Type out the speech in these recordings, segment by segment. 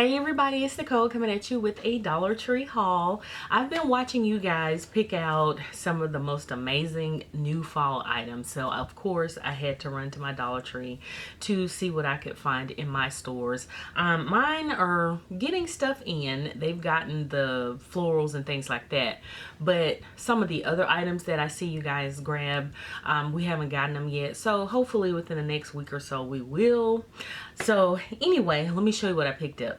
Hey everybody, it's Nicole coming at you with a Dollar Tree haul. I've been watching you guys pick out some of the most amazing new fall items. So of course I had to run to my Dollar Tree to see what I could find in my stores. Mine are getting stuff in. They've gotten the florals and things like that. But some of the other items that I see you guys grab, we haven't gotten them yet. So hopefully within the next week or so we will. So anyway, let me show you what I picked up.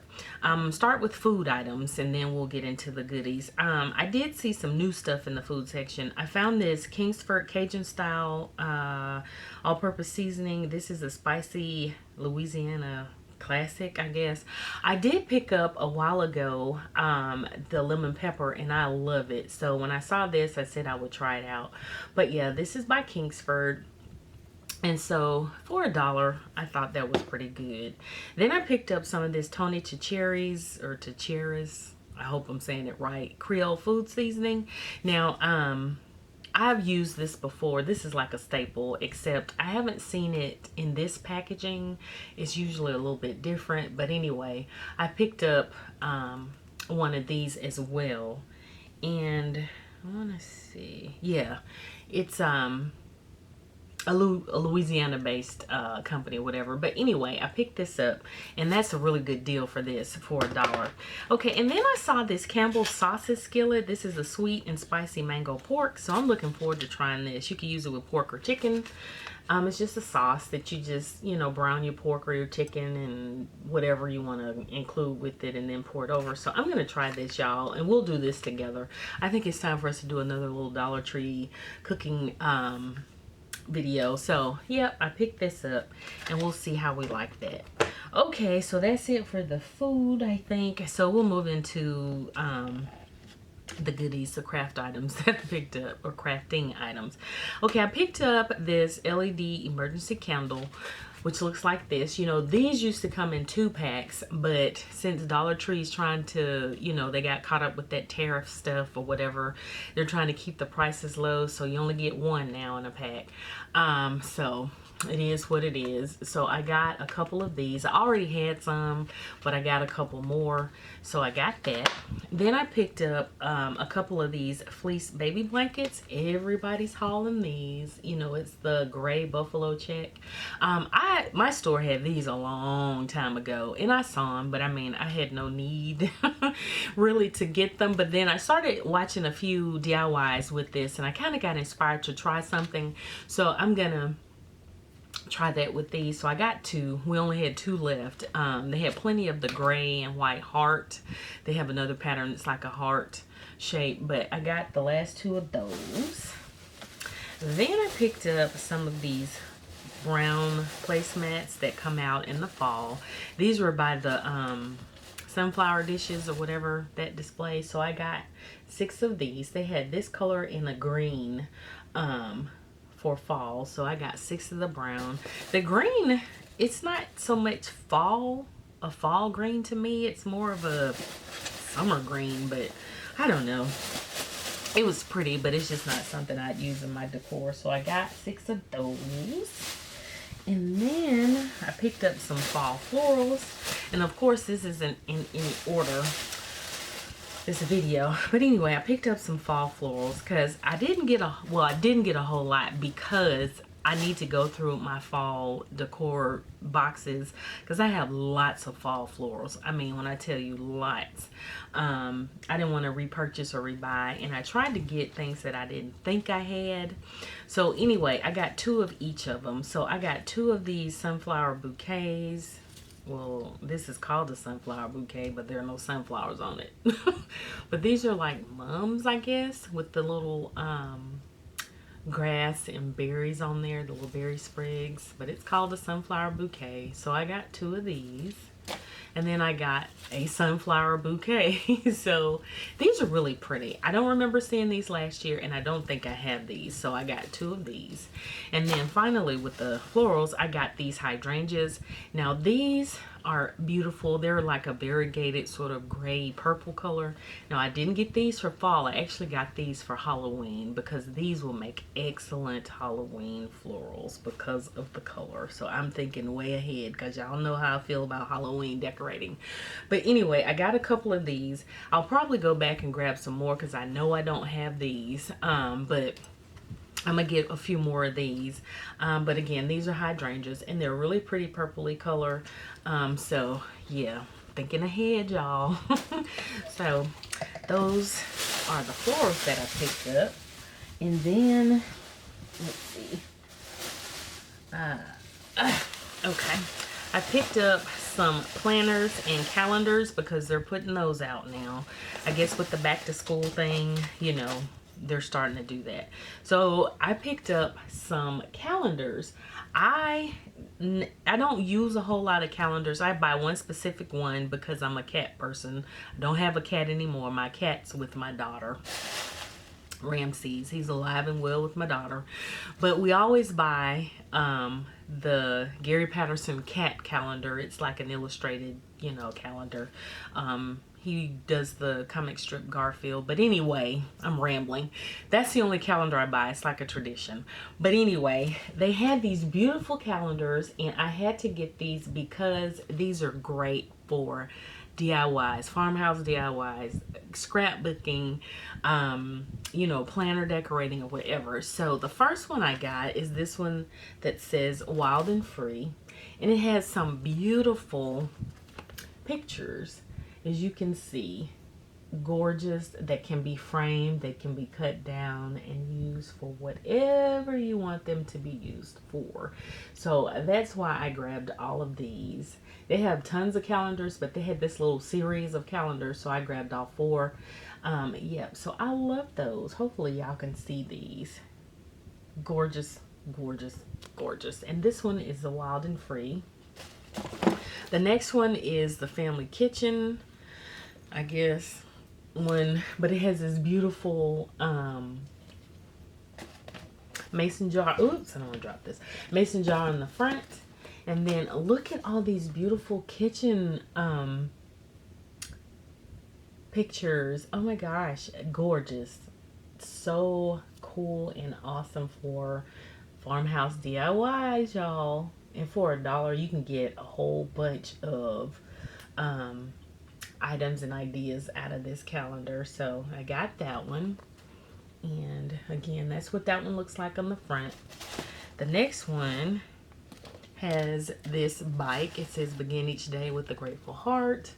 Start with food items and then we'll get into the goodies. I did see some new stuff in the food section. I found this Kingsford Cajun style all-purpose seasoning. This is a spicy Louisiana classic, I guess. I did pick up a while ago the lemon pepper and I love it. So when I saw this, I said I would try it out. But yeah, this is by Kingsford. And so for $1, I thought that was pretty good. Then I picked up some of this Tony Chachere's or Chachere's, I hope I'm saying it right, Creole food seasoning. Now, I've used this before. This is like a staple, except I haven't seen it in this packaging. It's usually a little bit different. But anyway, I picked up one of these as well. And I want to see. Yeah, it's a Louisiana based company or whatever. But anyway, I picked this up and that's a really good deal for this for $1. Okay, and then I saw this Campbell's sausage skillet. This is a sweet and spicy mango pork, so I'm looking forward to trying this. You can use it with pork or chicken. It's just a sauce that you just, you know, brown your pork or your chicken and whatever you want to include with it and then pour it over. So I'm going to try this, y'all, and we'll do this together. I think it's time for us to do another little Dollar Tree cooking video. So yep, I picked this up and we'll see how we like that. Okay, so that's it for the food, I think. So we'll move into the goodies, the craft items that I picked up, or crafting items. Okay, I picked up this LED emergency candle, which looks like this. You know, these used to come in 2-packs, but since Dollar Tree's trying to, you know, they got caught up with that tariff stuff or whatever, they're trying to keep the prices low, so you only get one now in a pack. So it is what it is. So I got a couple of these. I already had some, but I got a couple more, so I got that. Then I picked up a couple of these fleece baby blankets. Everybody's hauling these. You know, it's the gray buffalo check. My store had these a long time ago and I saw them, but I mean, I had no need really to get them. But then I started watching a few DIYs with this and I kind of got inspired to try something. So I'm gonna try that with these. So I got two. We only had two left. They had plenty of the gray and white heart. They have another pattern that's like a heart shape, but I got the last two of those. Then I picked up some of these brown placemats that come out in the fall. These were by the sunflower dishes or whatever that display. So I got 6 of these. They had this color in a green for fall, so I got 6 of the brown. The green, it's not so much a fall green to me. It's more of a summer green, but I don't know. It was pretty, but it's just not something I'd use in my decor. So I got 6 of those. And then I picked up some fall florals. And of course, this isn't in any order, this video. But anyway, I picked up some fall florals because I didn't get a whole lot because I need to go through my fall decor boxes because I have lots of fall florals. I mean, when I tell you lots, I didn't want to repurchase or rebuy, and I tried to get things that I didn't think I had. So anyway, I got 2 of each of them. So I got 2 of these sunflower bouquets. Well, this is called a sunflower bouquet, but there are no sunflowers on it. But these are like mums, I guess, with the little grass and berries on there, the little berry sprigs. But it's called a sunflower bouquet. So I got 2 of these. And then I got a sunflower bouquet. So these are really pretty. I don't remember seeing these last year, and I don't think I have these. So I got 2 of these. And then finally with the florals, I got these hydrangeas. Now these are beautiful. They're like a variegated sort of gray purple color. Now I didn't get these for fall. I actually got these for Halloween because these will make excellent Halloween florals because of the color. So I'm thinking way ahead because y'all know how I feel about Halloween decorating. But anyway, I got a couple of these. I'll probably go back and grab some more because I know I don't have these. But I'm gonna get a few more of these. But again, these are hydrangeas and they're really pretty purpley color. So yeah, thinking ahead, y'all. So those are the florals that I picked up. And then, let's see. Okay. I picked up some planners and calendars because they're putting those out now. I guess with the back to school thing, you know, they're starting to do that. So I picked up some calendars. I don't use a whole lot of calendars. I buy one specific one because I'm a cat person. I don't have a cat anymore. My cat's with my daughter, Ramses. He's alive and well with my daughter. But we always buy the Gary Patterson cat calendar. It's like an illustrated, you know, calendar. He does the comic strip Garfield. But anyway, I'm rambling. That's the only calendar I buy. It's like a tradition. But anyway, they had these beautiful calendars and I had to get these because these are great for DIYs, farmhouse DIYs, scrapbooking, you know, planner decorating or whatever. So the first one I got is this one that says Wild and Free. And it has some beautiful pictures, as you can see, gorgeous, that can be framed, they can be cut down and used for whatever you want them to be used for. So that's why I grabbed all of these. They have tons of calendars, but they had this little series of calendars, so I grabbed all four. Yep, so I love those. Hopefully y'all can see these. Gorgeous, gorgeous, gorgeous. And this one is the Wild and Free. The next one is the Family Kitchen, I guess, one, but it has this beautiful mason jar. Oops, I don't want to drop this. Mason jar in the front. And then look at all these beautiful kitchen pictures. Oh my gosh, gorgeous. So cool and awesome for farmhouse DIYs, y'all. And for $1, you can get a whole bunch of items and ideas out of this calendar. So I got that one. And again, that's what that one looks like on the front. The next one has this bike. It says begin each day with a grateful heart,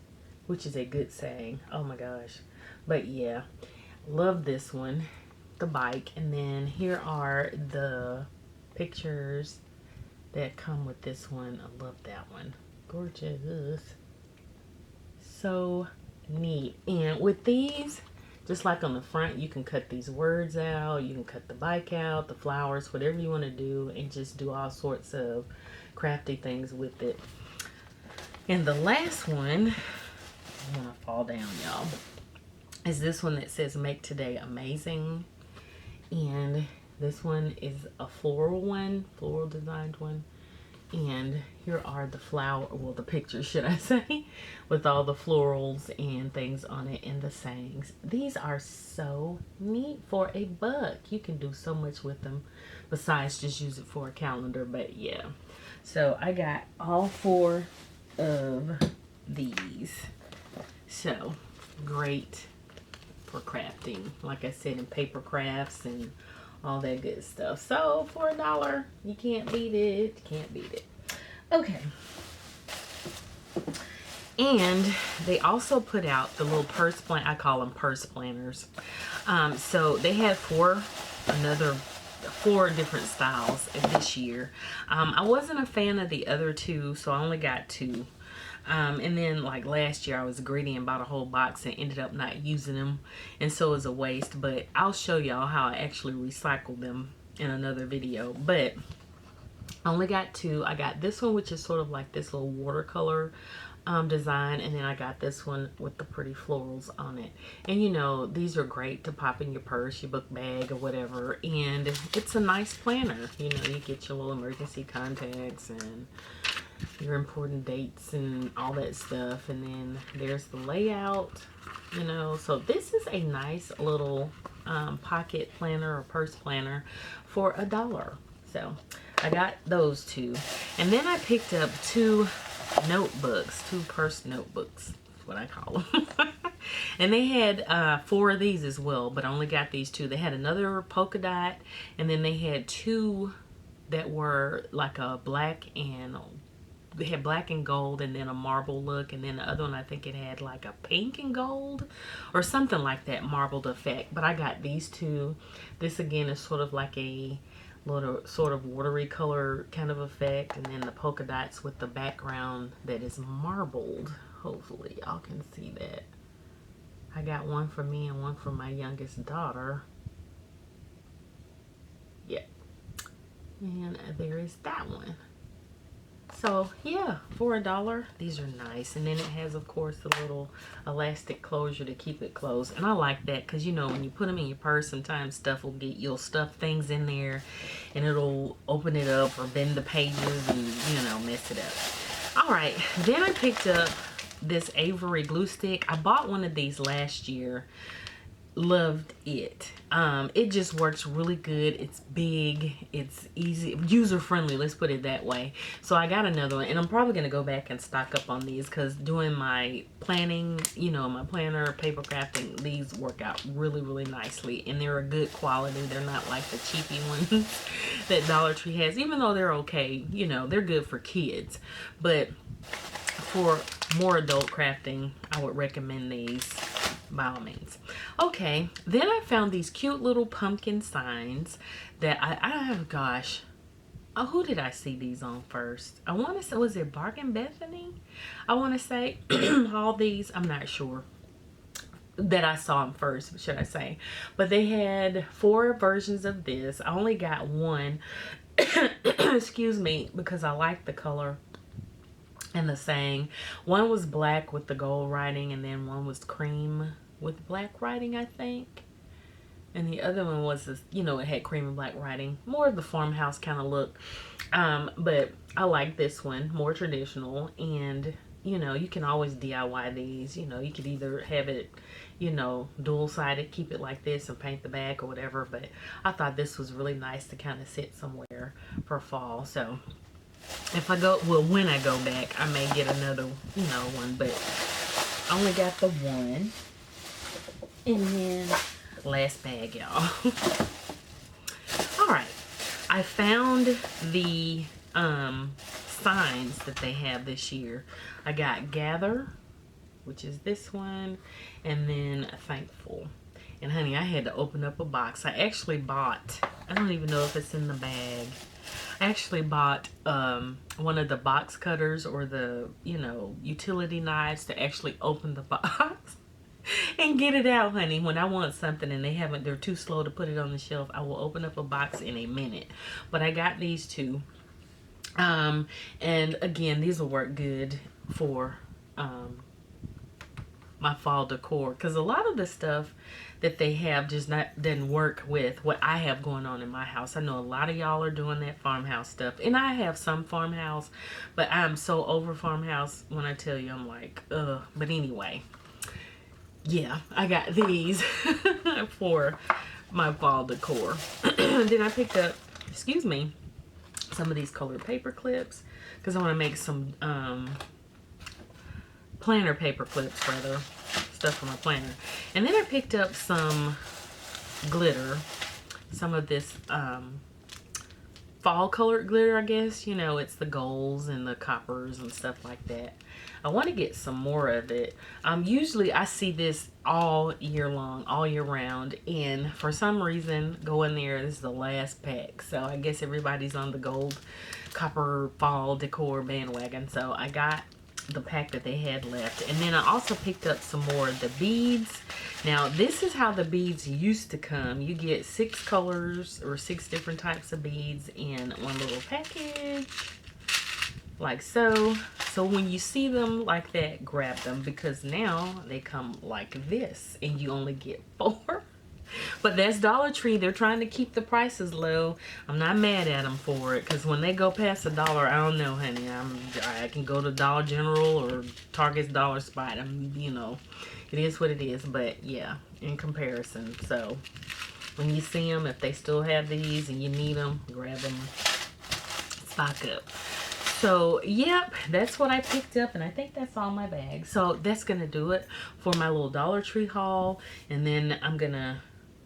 which is a good saying. Oh my gosh. But yeah, love this one, the bike. And then here are the pictures that come with this one. I love that one. Gorgeous. So neat. And with these, just like on the front, you can cut these words out, you can cut the bike out, the flowers, whatever you want to do, and just do all sorts of crafty things with it. And the last one, I want to fall down, y'all, is this one that says make today amazing. And this one is a floral one, floral designed one. And here are the the pictures, should I say, with all the florals and things on it and the sayings. These are so neat for $1. You can do so much with them besides just use it for a calendar. But yeah, so I got all 4 of these. So great for crafting, like I said, in paper crafts and all that good stuff. So for $1, you can't beat it. Can't beat it. Okay. And they also put out the little purse plan. I call them purse planners. So they had 4 different styles this year. I wasn't a fan of the other 2, so I only got 2. And then like last year I was greedy and bought a whole box and ended up not using them, and so it was a waste. But I'll show y'all how I actually recycle them in another video. But I only got 2. I got this one, which is sort of like this little watercolor design, and then I got this one with the pretty florals on it. And you know, these are great to pop in your purse, your book bag, or whatever. And it's a nice planner. You know, you get your little emergency contacts and your important dates and all that stuff. And then there's the layout, you know. So this is a nice little pocket planner or purse planner for $1. So I got those two. And then I picked up two notebooks, two purse notebooks, is what I call them. And they had 4 of these as well, but I only got these 2. They had another polka dot, and then they had 2 that were like a black and, they had black and gold and then a marble look, and then the other one I think it had like a pink and gold or something like that, marbled effect. But I got these 2. This again is sort of like a little sort of watery color kind of effect, and then the polka dots with the background that is marbled. Hopefully y'all can see that. I got one for me and one for my youngest daughter. Yeah. And there is that one. So yeah, for $1, these are nice. And then it has, of course, the little elastic closure to keep it closed. And I like that because, you know, when you put them in your purse, sometimes stuff will get, you'll stuff things in there and it'll open it up or bend the pages and, you know, mess it up. All right, then I picked up this Avery glue stick. I bought one of these last year. Loved it. It just works really good. It's big, it's easy, user friendly, let's put it that way. So I got another one, and I'm probably gonna go back and stock up on these because doing my planning, you know, my planner, paper crafting, these work out really nicely, and they're a good quality. They're not like the cheapy ones that Dollar Tree has, even though they're okay, you know, they're good for kids. But for more adult crafting, I would recommend these by all means. Okay, then I found these cute little pumpkin signs that gosh, who did I see these on first? I want to say, was it Bargain Bethany? I want to say all these, I'm not sure that I saw them first, should I say. But they had 4 versions of this. I only got one, excuse me, because I like the color and the saying. One was black with the gold writing, and then one was cream with black writing, I think. And the other one was this, you know, it had cream and black writing, more of the farmhouse kind of look. But I like this one, more traditional. And you know, you can always DIY these. You know, you could either have it, you know, dual-sided, keep it like this and paint the back or whatever. But I thought this was really nice to kind of sit somewhere for fall. So if I go, well, when I go back, I may get another, you know, one. But I only got the one. And then last bag, y'all. All right, I found the signs that they have this year. I got Gather, which is this one, and then Thankful. And honey, I had to open up a box. I actually bought, I don't even know if it's in the bag, I actually bought one of the box cutters or the, you know, utility knives to actually open the box and get it out, honey. When I want something and they're too slow to put it on the shelf, I will open up a box in a minute. But I got these 2. And again, these will work good for my fall decor, because a lot of the stuff that they have just doesn't work with what I have going on in my house. I know a lot of y'all are doing that farmhouse stuff, and I have some farmhouse, but I'm so over farmhouse when I tell you, I'm like, ugh. But anyway, yeah, I got these for my fall decor. Then I picked up, excuse me, some of these colored paper clips because I want to make some planner paper clips, rather, stuff for my planner. And then I picked up some glitter, some of this fall colored glitter, I guess. You know, it's the golds and the coppers and stuff like that. I want to get some more of it. Usually I see this all year long, all year round, and for some reason, go in there, this is the last pack. So I guess everybody's on the gold copper fall decor bandwagon. So I got the pack that they had left. And then I also picked up some more of the beads. Now this is how the beads used to come. You get 6 colors or 6 different types of beads in one little package, like so. So when you see them like that, grab them, because now they come like this and you only get 4. But that's Dollar Tree. They're trying to keep the prices low. I'm not mad at them for it, because when they go past $1, I don't know, honey. I can go to Dollar General or Target's Dollar Spot. You know, it is what it is. But yeah, in comparison. So when you see them, if they still have these and you need them, grab them. Stock up. So yep, that's what I picked up, and I think that's all my bag. So that's gonna do it for my little Dollar Tree haul, and then I'm gonna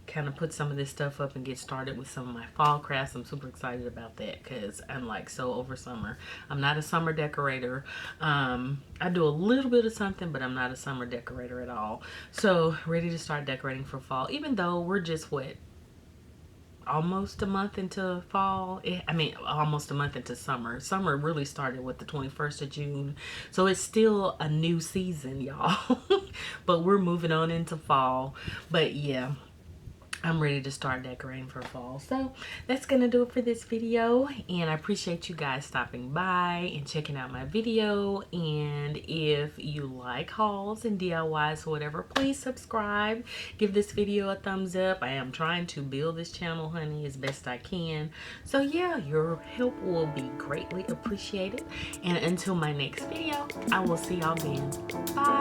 kind of put some of this stuff up and get started with some of my fall crafts. I'm super excited about that because I'm like so over summer. I'm not a summer decorator. I do a little bit of something, but I'm not a summer decorator at all. So ready to start decorating for fall, even though we're just almost a month into fall. I mean, almost a month into summer. Summer really started with the 21st of June. So it's still a new season, y'all. But we're moving on into fall. But yeah, I'm ready to start decorating for fall. So that's gonna do it for this video, and I appreciate you guys stopping by and checking out my video. And if you like hauls and DIYs or whatever, please subscribe, give this video a thumbs up. I am trying to build this channel, honey, as best I can. So yeah, your help will be greatly appreciated, and until my next video, I will see y'all then. Bye.